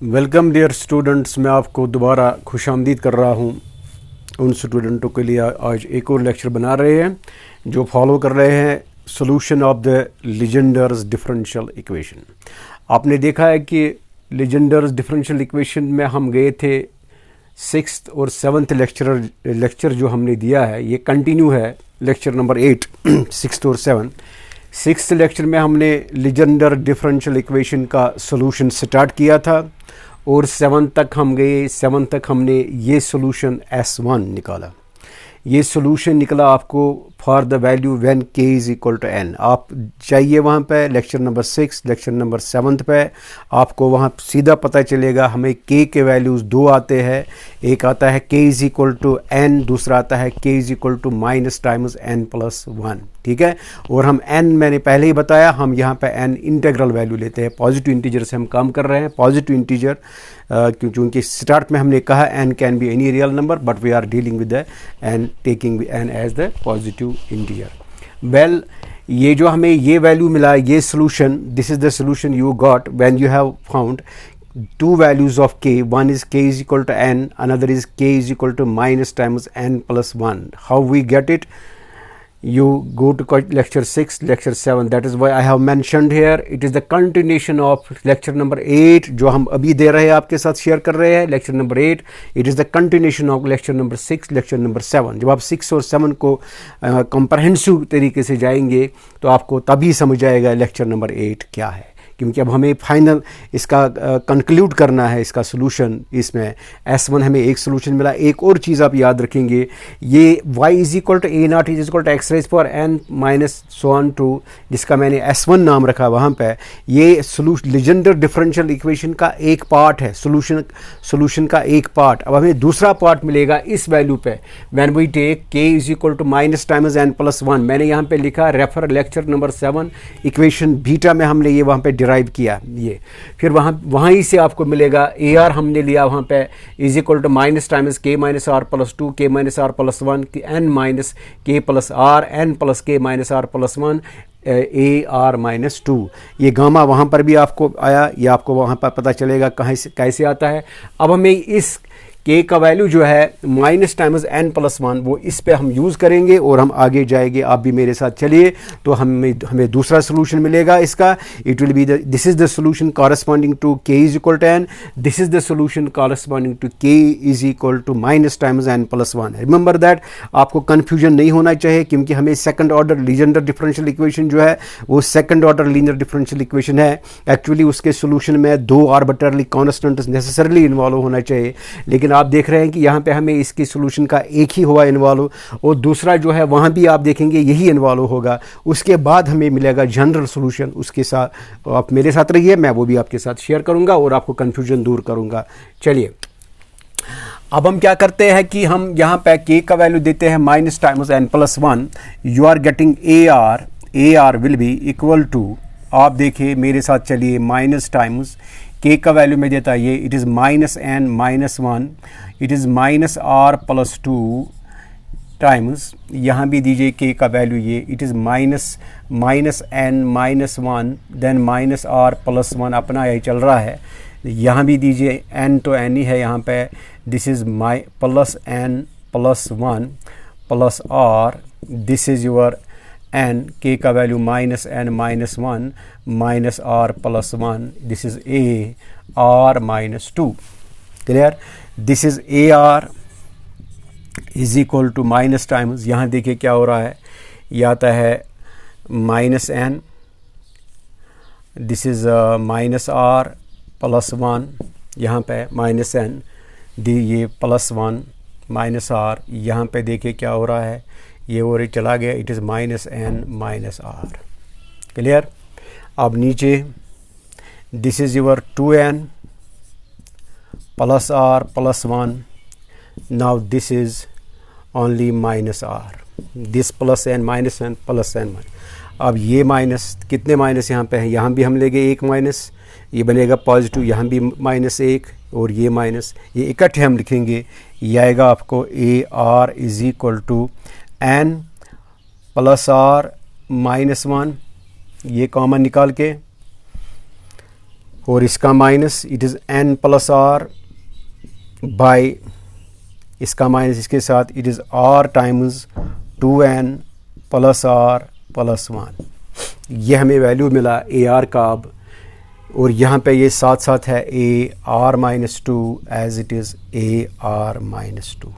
Welcome dear students, मैं आपको दोबारा खुशामदीद कर रहा हूँ। उन स्टूडेंटों के लिए आज एक और लेक्चर बना रहे हैं जो फॉलो कर रहे हैं solution of the Legendre's differential equation. आपने देखा है कि लीजेंडर्स डिफरेंशियल इक्वेशन में हम गए थे। सिक्स्थ और सेवन्थ लेक्चर जो हमने दिया है ये कंटिन्यू है, लेक्चर नंबर 8 सिक्स्थ और सेवन्थ। सिक्स्थ लेक्चर में हमने लीजेंडर डिफरेंशियल इक्वेशन का सॉल्यूशन स्टार्ट किया था और सेवन तक हम गए। सेवन तक हमने ये सॉल्यूशन S1 निकाला। ये सॉल्यूशन निकला आपको for the value when k is equal to n। आप चाहिए वहाँ पे लेक्चर नंबर 6, लेक्चर नंबर 7 पे आपको वहाँ सीधा पता चलेगा। हमें k के वैल्यूज़ दो आते हैं, एक आता है k is equal to n, दूसरा आता है k is equal to minus times n plus 1। ठीक है, और हम n मैंने पहले ही बताया, हम यहाँ पे n इंटीग्रल वैल्यू लेते हैं। पॉजिटिव इंटीजर से हम काम कर रहे हैं। पॉजिटिव इंटीजर क्योंकि स्टार्ट में हमने कहा n can be any real number, but we are dealing with the n, taking n as the positive integer. Well, ये जो हमें ये वैल्यू मिला, ये solution, this is the solution you got when you have found two values of k. One is k is equal to n, another is k is equal to minus times n plus 1. How we get it? You go to lecture 6, lecture 7. That is why I have mentioned here. It is the continuation of lecture number 8 जो हम अभी दे रहे हैं, आपके साथ share कर रहे हैं। lecture number 8 it is the continuation of lecture number 6, lecture number 7। जब आप 6 और 7 को comprehensive तरीके से जाएंगे तो आपको तभी समझ आएगा lecture number 8 क्या है, क्योंकि अब हमें फाइनल इसका कंक्लूड करना है, इसका सोल्यूशन। इसमें S1 हमें एक सोल्यूशन मिला। एक और चीज़ आप याद रखेंगे, ये y is equal to a not is equal to x raise power n minus so on to, जिसका मैंने S1 नाम रखा वहाँ पे, ये लीजेंडर डिफरेंशियल इक्वेशन का एक पार्ट है, सोल्यूशन का एक पार्ट। अब हमें दूसरा पार्ट मिलेगा इस वैल्यू पे, when we take k is equal to minus times n plus 1। मैंने यहाँ पे लिखा refer lecture number 7 equation beta में हमने ये वहाँ पे डिराइव किया। ये फिर वहाँ ही से आपको मिलेगा AR हमने लिया वहाँ पे is equal to minus times k minus r plus 2, k minus r plus 1, n minus k plus r, n plus k minus r plus 1, AR minus 2। ये गामा वहाँ पर भी आपको आया, ये आपको वहाँ पर पता चलेगा कहाँ से कैसे आता है। अब हमें इस k का वैल्यू जो है माइनस टाइम्स n प्लस 1, वो इस पे हम यूज़ करेंगे और हम आगे जाएंगे। आप भी मेरे साथ चलिए तो हमें दूसरा सोल्यूशन मिलेगा इसका। It will be this is the solution corresponding to k is equal to n, this is the solution corresponding to k is equal to minus times n plus 1। Remember that, आपको confusion नहीं होना चाहिए, क्योंकि हमें second order Legendre differential equation जो है वो second order linear differential equation है। एक्चुअली उसके सोल्यूशन में दो आर्बिट्ररी कॉन्स्टेंट्स नेसेसरली इन्वॉल्व होना चाहिए, लेकिन आप देख रहे हैं कि यहाँ पे हमें इसके सोल्यूशन का एक ही हुआ इन्वॉल्व, और दूसरा जो है वहाँ भी आप देखेंगे यही इन्वॉल्व होगा। उसके बाद हमें मिलेगा जनरल सोल्यूशन। उसके साथ आप मेरे साथ रहिए, मैं वो भी आपके साथ शेयर करूँगा और आपको कन्फ्यूजन दूर करूँगा। चलिए, अब हम क्या करते हैं कि हम यहाँ पे k का वैल्यू देते हैं minus times n plus 1। You are getting AR will be equal to, आप देखिए मेरे साथ चलिए, माइनस टाइम्स k का वैल्यू में देता है ये, it is minus n minus 1, it is minus r plus 2 times, यहाँ भी दीजिए k का वैल्यू ये, it is minus n minus 1 then minus r plus 1, अपना यही चल रहा है। यहाँ भी दीजिए n तो n ही है यहाँ पे, this is plus n plus 1 plus r, this is your n, k का value minus n minus 1 minus r plus 1, this is a r minus 2। Clear? This is AR is equal to minus times, यहाँ देखिए क्या हो रहा है, ये आता है minus n, this is minus r plus 1, यहाँ पे माइनस n दी, ये प्लस 1 माइनस r, यहाँ पे देखिए क्या हो रहा है, ये और चला गया, it is minus n minus r। Clear? अब नीचे this is your 2n plus r plus 1, now this is only minus r, this plus n minus n plus n। अब ये माइनस, कितने माइनस यहाँ पे हैं, यहाँ भी हम ले गए एक माइनस, ये बनेगा पॉजिटिव, यहाँ भी माइनस एक, और ये माइनस, ये इकट्ठे हम लिखेंगे, ये आएगा आपको AR is equal to n plus r minus 1, ये कॉमन निकाल के और इसका minus it is n plus r by इसका माइनस इसके साथ it is r times 2n plus r plus 1। ये हमें वैल्यू मिला ए आर का अब, और यहाँ पे ये साथ साथ है A R minus 2 as it is A R minus 2।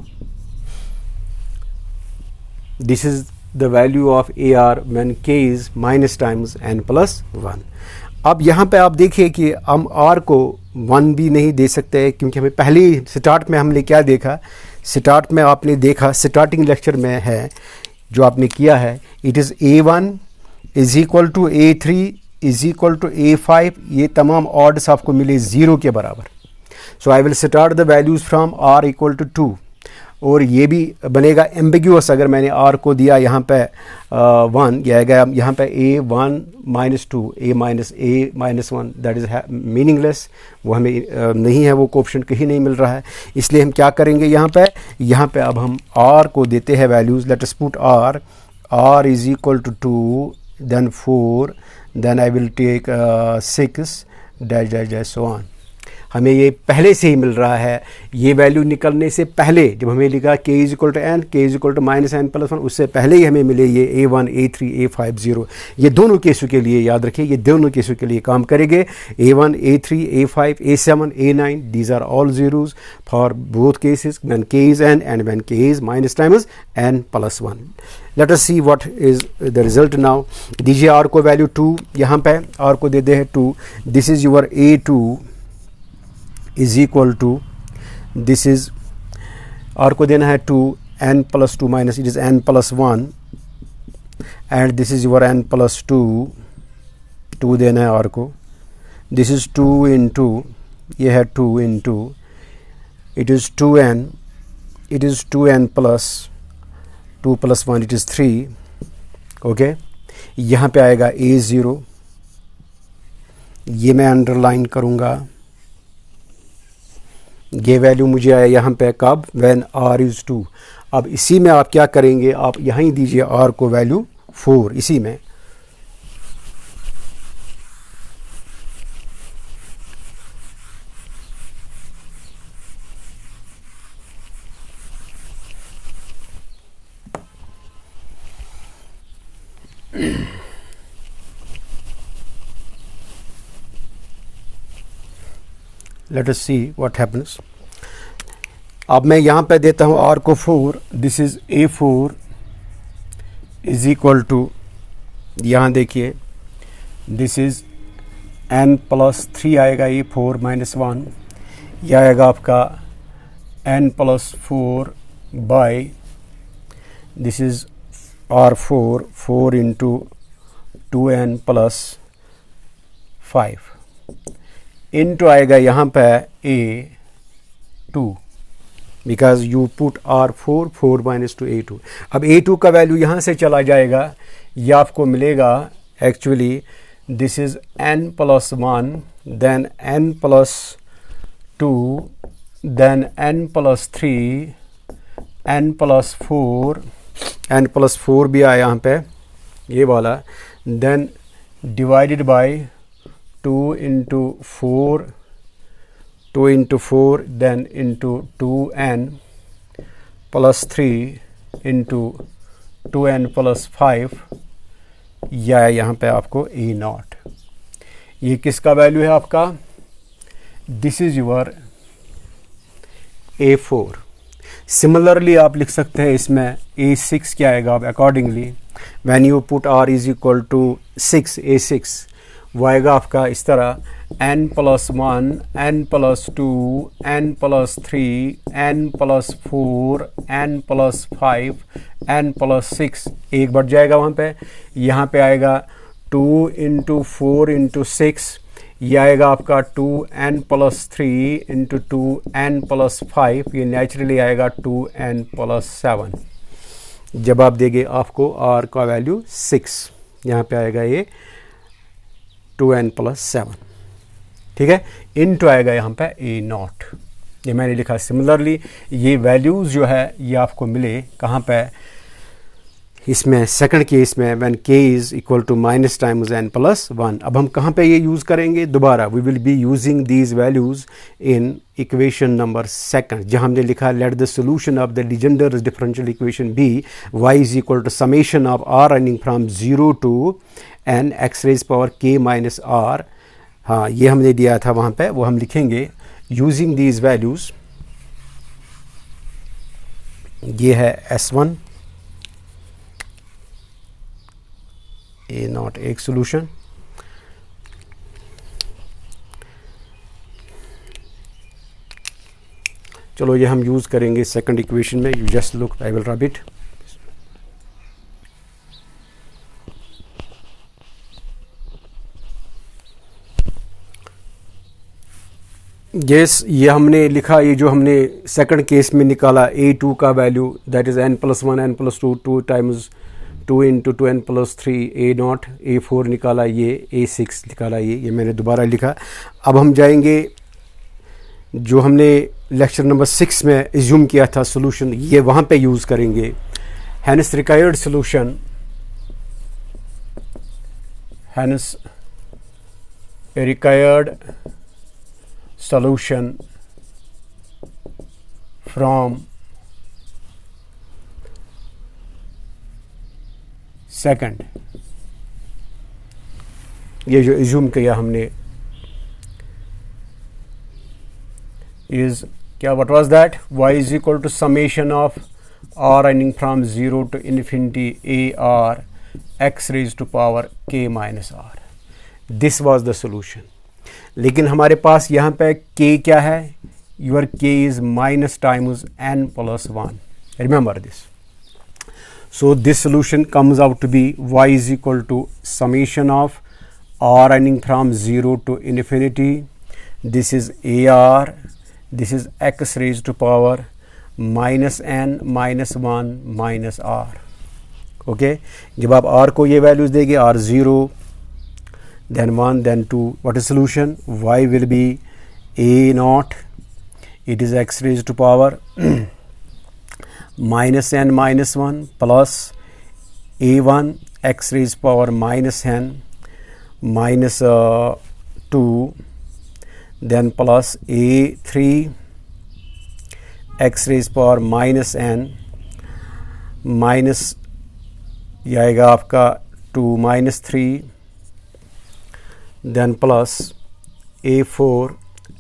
This is the value of A R when k is minus times n plus 1। अब यहाँ पे आप देखिए कि हम r को 1 भी नहीं दे सकते, क्योंकि हमें पहले स्टार्ट में हमने क्या देखा, स्टार्ट में आपने देखा, स्टार्टिंग लेक्चर में है जो आपने किया है, it is a1 is equal to a3 is equal to a5, ये तमाम ऑड्स आपको मिले 0 के बराबर। So I will start the values from r equal to 2, और ये भी बनेगा एम्बिग्यूअस अगर मैंने r को दिया यहाँ पे 1, ये आएगा यहाँ पे a1 minus 2 a minus 1, that is meaningless, वो हमें नहीं है, वो कोएफिशिएंट कहीं नहीं मिल रहा है। इसलिए हम क्या करेंगे यहाँ पे अब हम r को देते हैं values. Let us put r is equal to 2 then 4 then I will take 6 dash dash dash so on. हमें ये पहले से ही मिल रहा है, ये वैल्यू निकलने से पहले जब हमें लिखा k is equal to n, k is equal to minus n plus 1, उससे पहले ही हमें मिले ये a1 a3 a5 0। ये दोनों केसों के लिए याद रखिए, ये दोनों केसों के लिए काम करेंगे। a1 a3 a5 a7 a9 these are all zeros for both cases when k is n and when k is minus times n plus 1। Let us see what is the result now. दीजिए r को value 2, यहाँ पे r को दे दे है 2, this is your a2 is equal to, this is r को देना है 2 n plus 2 minus it is n plus 1 and this is your n plus 2, 2 देना है r को, this is 2 into, ये है 2 into, it is 2n, it is 2n plus 2 plus 1 it is 3। Okay, यहाँ पे आएगा a0, ये मैं अंडरलाइन करूँगा, ये वैल्यू मुझे आया यहाँ पे कब, व्हेन r इज़ 2। अब इसी में आप क्या करेंगे, आप यहाँ ही दीजिए r को वैल्यू 4, इसी में let us see what happens. अब मैं यहाँ पे देता हूँ r को 4, this is a4 is equal to, यहाँ देखिए दिस इज़ n प्लस 3 आएगा a4 माइनस 1, यह आएगा आपका n plus 4 by this is r4 4 into 2n plus 5 into आएगा यहाँ पे a2 because you put r4 4 minus two a2। अब a2 का वैल्यू यहाँ से चला जाएगा, ये आपको मिलेगा actually this is n plus 1 then n plus 2 then n plus 3 n plus 4, n plus 4 भी आया यहाँ पे ये वाला, then divided by 2 into 4 2 into 4 then into 2n plus 3 into 2n plus 5, या यहाँ पे आपको a0। ये किसका वैल्यू है आपका, this is your a4। Similarly आप लिख सकते हैं इसमें a6 क्या आएगा, आप accordingly when you put r is equal to 6 a6 वो आएगा आपका इस तरह n plus 1 n plus 2 n plus 3 n plus 4 n plus 5 n plus 6, एक बढ़ जाएगा वहाँ पे, यहाँ पे आएगा 2 इंटू 4 इंटू 6, ये आएगा आपका 2n plus 3 into 2n plus 5, ये नेचुरली आएगा 2n प्लस 7। जब आप देंगे आपको r का वैल्यू 6, यहाँ पे आएगा ये 2n प्लस 7, ठीक है, इनटू आएगा यहाँ पे a0। ये मैंने लिखा सिमिलरली, ये वैल्यूज़ जो है ये आपको मिले कहाँ पे, इसमें सेकंड केस में when k is equal to minus times n plus 1। अब हम कहाँ पे ये यूज़ करेंगे? दोबारा we will be using these values in equation number second, जहाँ हमने लिखा let the solution of the Legendre's differential equation be y is equal to summation of r running from 0 to n x raise power k minus r। हाँ, ये हमने दिया था वहाँ पे, वो हम लिखेंगे यूजिंग दीज वैल्यूज़। ये है S1 ए नॉट एक सोल्यूशन। चलो ये हम यूज़ करेंगे सेकंड इक्वेशन में। You just look, I will rub it. Yes, ये हमने लिखा, ये जो हमने सेकंड केस में निकाला a2 का value that is n plus 1 n plus 2 2 times 2 into 2n plus 3 a0, a4 निकाला, ये a6 निकाला, ये मैंने दोबारा लिखा। अब हम जाएंगे जो हमने लेक्चर नंबर 6 में एज्यूम किया था सोल्यूशन, ये वहाँ पे यूज़ करेंगे। Hence required solution, hence required solution from second, ये जो एज्यूम किया हमने इज क्या, what was that? y is equal to summation of r running from 0 to infinity a r x raise to power k minus r। This was the solution. लेकिन हमारे पास यहाँ पे k क्या है? Your k is minus times n plus 1। Remember this. So this solution comes out to be y is equal to summation of r running from 0 to infinity, this is ar, this is x raise to power minus n minus 1 minus r। Okay, जब आप r को ये values देंगे, r 0 then 1 then 2, what is solution? Y will be a naught, it is x raised to power minus n minus 1 plus a1 x raised power minus n minus 2, then plus a3 x raised power minus n minus ये आएगा आपका 2 minus 3, then plus a4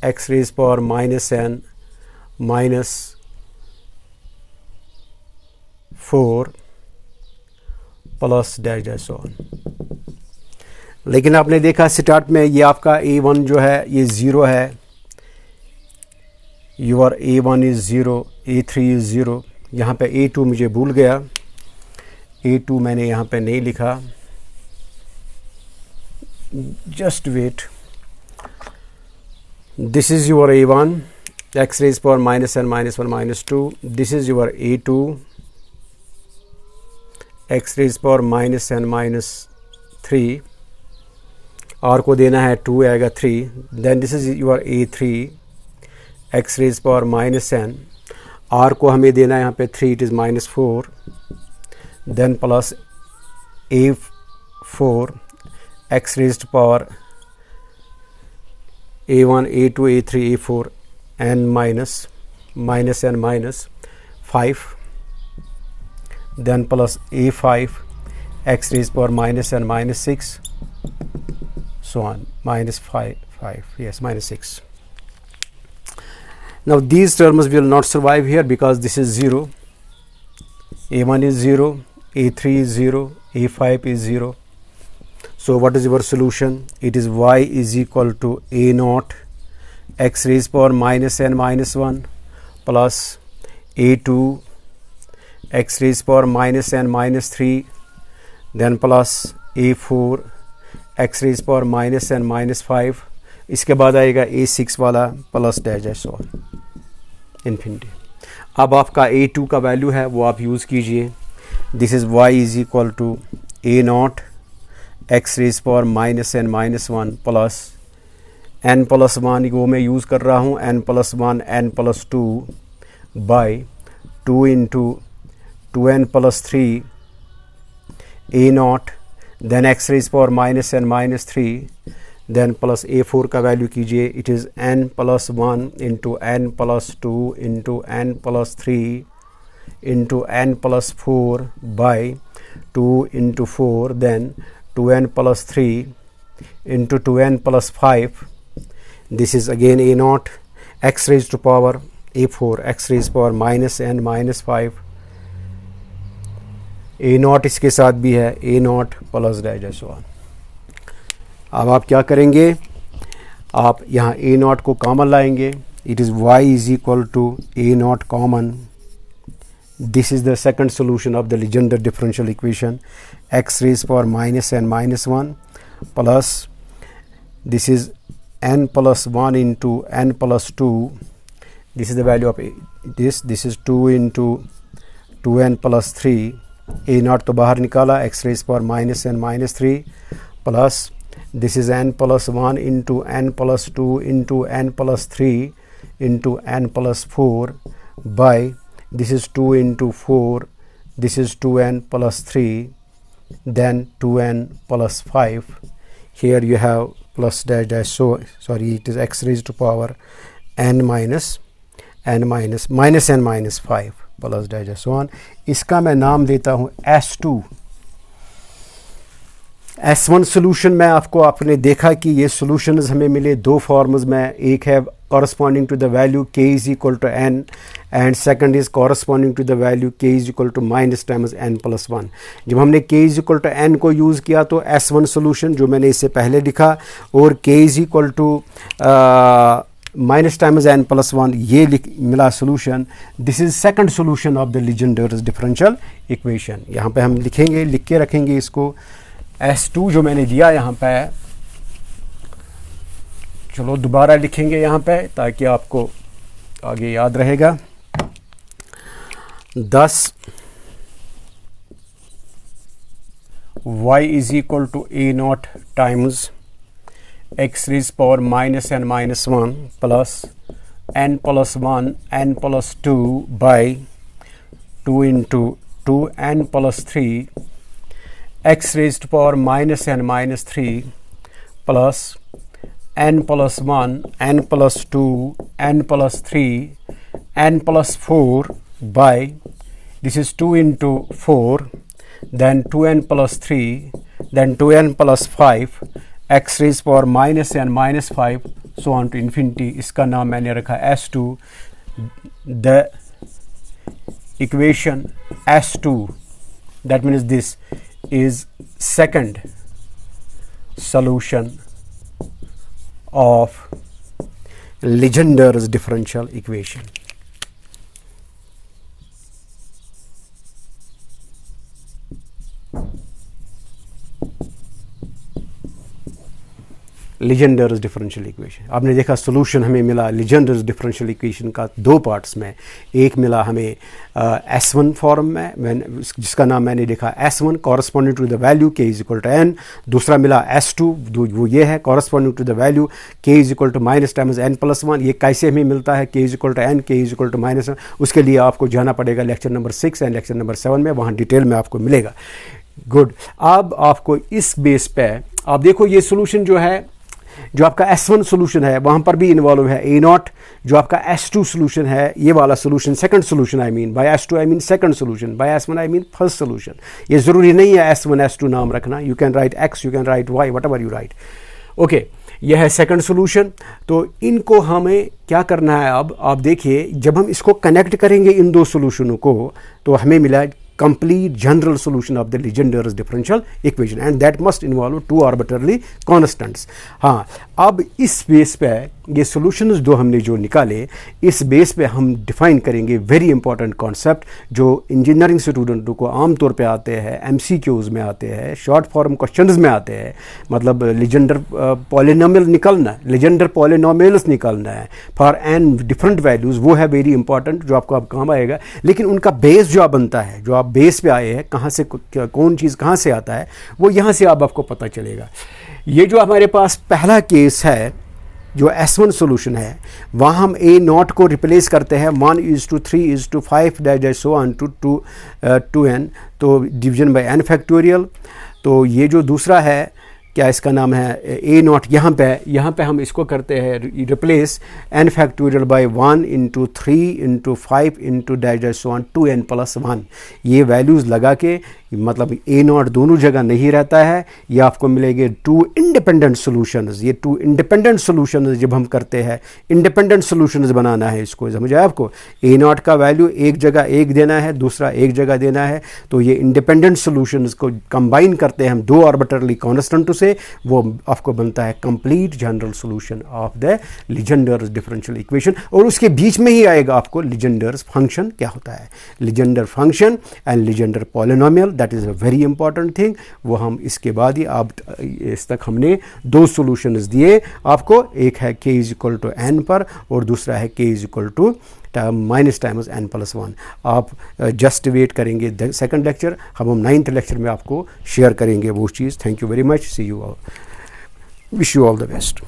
x raised power minus n minus 4 plus dash dash on। लेकिन आपने देखा start में ये आपका a1 जो है ये 0 है, your a1 is 0, a3 is 0। यहाँ पे a2 मुझे भूल गया, a2 मैंने यहाँ पे नहीं लिखा, just wait। this is your a1 x raised power minus n minus 1 minus 2, this is your a2 x raised power minus n minus 3, r को देना है 2 आएगा 3, then this is your a3 x raised power minus n, r को हमें देना है यहाँ पे 3, it is minus 4, then plus a4 x raised to power a1 a2 a3 a4 n minus n minus 5, then plus a5 x raised power minus n minus 6, so on, minus 5, yes, minus 6. Now these terms will not survive here because this is 0, a1 is 0, a3 is 0, a5 is 0. So what is your solution? It is y is equal to a naught x raised power minus n minus 1 plus a2 x raised power minus n minus 3, then plus a4 x raised power minus n minus 5, इसके बाद आएगा a6 वाला plus dash dash और infinity. अब आपका a2 का value है वो आप यूज़ कीजिए। This is y is equal to a naught x raise power minus n minus 1 plus n plus 1, वो मैं यूज़ कर रहा हूँ n plus 1 n plus 2 by 2 into 2n plus 3 A naught, then x raise power minus n minus 3, then plus A4 का value कीजिए, it is n plus 1 into n plus 2 into n plus 3 into n plus 4 by 2 into 4, then 2n plus 3 into 2n plus 5, this is again A naught, x raise to power A4, x raise power minus n minus 5, A naught इसके साथ भी है, A naught plus dash one. अब आप क्या करेंगे, आप यहाँ A नॉट को कॉमन लाएंगे, it is y is equal to A naught common, this is the second solution of the Legendre differential equation, x raise power minus n minus 1 plus this is n plus 1 into n plus 2, this is the value of this is 2 into 2n plus 3, A naught तो बाहर निकाला, x raise power minus n minus 3 plus this is n plus 1 into n plus 2 into n plus 3 into n plus 4 by this is 2 into 4, this is 2n plus 3, then 2n plus 5, here you have plus dash dash, so sorry it is x raised to power n minus n minus 5 plus dash dash so on। इसका मैं नाम देता हूँ S2। S1 solution में आपने देखा कि ये सोल्यूशंस हमें मिले दो फॉर्म्स में, एक है corresponding to the value k is equal to n and second is corresponding to the value k is equal to minus times n plus 1। जब हमने k is equal to n को use किया तो S1 solution जो मैंने इससे पहले लिखा और k is equal to minus times n plus 1 ये मिला solution, this is second solution of the Legendre's differential equation. यहाँ पे हम लिखेंगे, लिख के रखेंगे इसको, S2 जो मैंने दिया यहाँ पे, चलो दोबारा लिखेंगे यहाँ पे ताकि आपको आगे याद रहेगा। 10 y is equal to A naught times x raise power minus n minus 1 plus n plus 1 n plus 2 by 2 into 2n plus 3 x raised to power minus n minus 3 plus n plus 1 n plus 2 n plus 3 n plus 4 by this is 2 into 4, then 2n plus 3, then 2n plus 5, x raised power minus n minus 5 so on to infinity। इसका नाम मैंने रखा S2। the equation S2 that means this is second solution of Legender's differential equation। Legendre's differential equation आपने देखा solution हमें मिला Legendre's differential equation का दो पार्ट्स में, एक मिला हमें S1 फॉर्म में जिसका नाम मैंने लिखा S1 corresponding to the value k is equal to n, दूसरा मिला S2 वो ये है corresponding to the value k is equal to minus times n plus 1। ये कैसे हमें मिलता है, k is equal to n, k is equal to minus 1, उसके लिए आपको जाना पड़ेगा lecture number 6 and lecture number 7 में, वहाँ डिटेल में आपको मिलेगा। गुड, अब आपको इस बेस पे आप देखो ये सोल्यूशन जो है, जो आपका S1 सोल्यूशन है वहाँ पर भी इन्वॉल्व है A नॉट, जो आपका S2 सोल्यूशन है ये वाला solution second solution I mean, by S2 I mean second solution, by S1 I mean first solution. ये ज़रूरी नहीं है S1 S2 नाम रखना, you can write X, you can write Y, whatever you write. Okay, यह है second solution. तो इनको हमें क्या करना है, अब आप देखिए जब हम इसको कनेक्ट करेंगे इन दो सोल्यूशनों को तो हमें मिला complete general solution of the Legender's differential equation and that must involve two arbitrary constants। हाँ, अब इस बेस पे ये सॉल्यूशंस दो हमने जो निकाले, इस बेस पे हम डिफाइन करेंगे वेरी इंपॉर्टेंट कॉन्सेप्ट जो इंजीनियरिंग स्टूडेंटों को आमतौर पे आते हैं, MCQs में आते हैं, शॉर्ट फॉर्म क्वेश्चंस में आते हैं। मतलब लीजेंडर पॉलिनोमियल निकालना, लीजेंडर पॉलिनोमियल्स निकालना है फॉर n डिफरेंट वैल्यूज़, वो है वेरी इंपॉर्टेंट जो आपको अब काम आएगा। लेकिन उनका बेस जो आप बनता है, जो आप बेस पे आए हैं, कहाँ से कौन चीज़ कहाँ से आता है, वो यहाँ से आपको पता चलेगा। ये जो हमारे पास पहला केस है जो S1 सोल्यूशन है वहाँ हम A0 को रिप्लेस करते हैं 1:3:5 dash so on to 2n, तो डिवीजन बाय n फैक्टोरियल। तो ये जो दूसरा है क्या इसका नाम है A0, यहाँ पे हम इसको करते हैं रिप्लेस n फैक्टोरियल बाय 1:3:5 ये वैल्यूज़ लगा के मतलब A0 दोनों जगह नहीं रहता है, ये आपको मिलेंगे 2 इंडिपेंडेंट सॉल्यूशंस। ये 2 इंडिपेंडेंट सॉल्यूशंस जब हम करते हैं, इंडिपेंडेंट सॉल्यूशंस बनाना है इसको, समझ आया आपको। A0 का वैल्यू एक जगह एक देना है, दूसरा एक जगह देना है, तो ये इंडिपेंडेंट सॉल्यूशंस को कंबाइन करते हैं हम 2 आर्बिट्ररी कांस्टेंट से, वो आपको बनता है complete general solution of the Legendre's differential equation. और उसके बीच में ही आएगा आपको लीजेंडर्स फंक्शन क्या होता है, Legender function and Legender polynomial, that is a very important thing. वो हम इसके बाद ही आप इस तक हमने 2 सॉल्यूशंस दिए आपको, एक है k = n पर और दूसरा है k = माइनस टाइम्स n+1। आप जस्ट वेट करेंगे सेकंड लेक्चर, हम 9th लेक्चर में आपको शेयर करेंगे वो चीज़। Thank you very much, see you all, wish you all the best.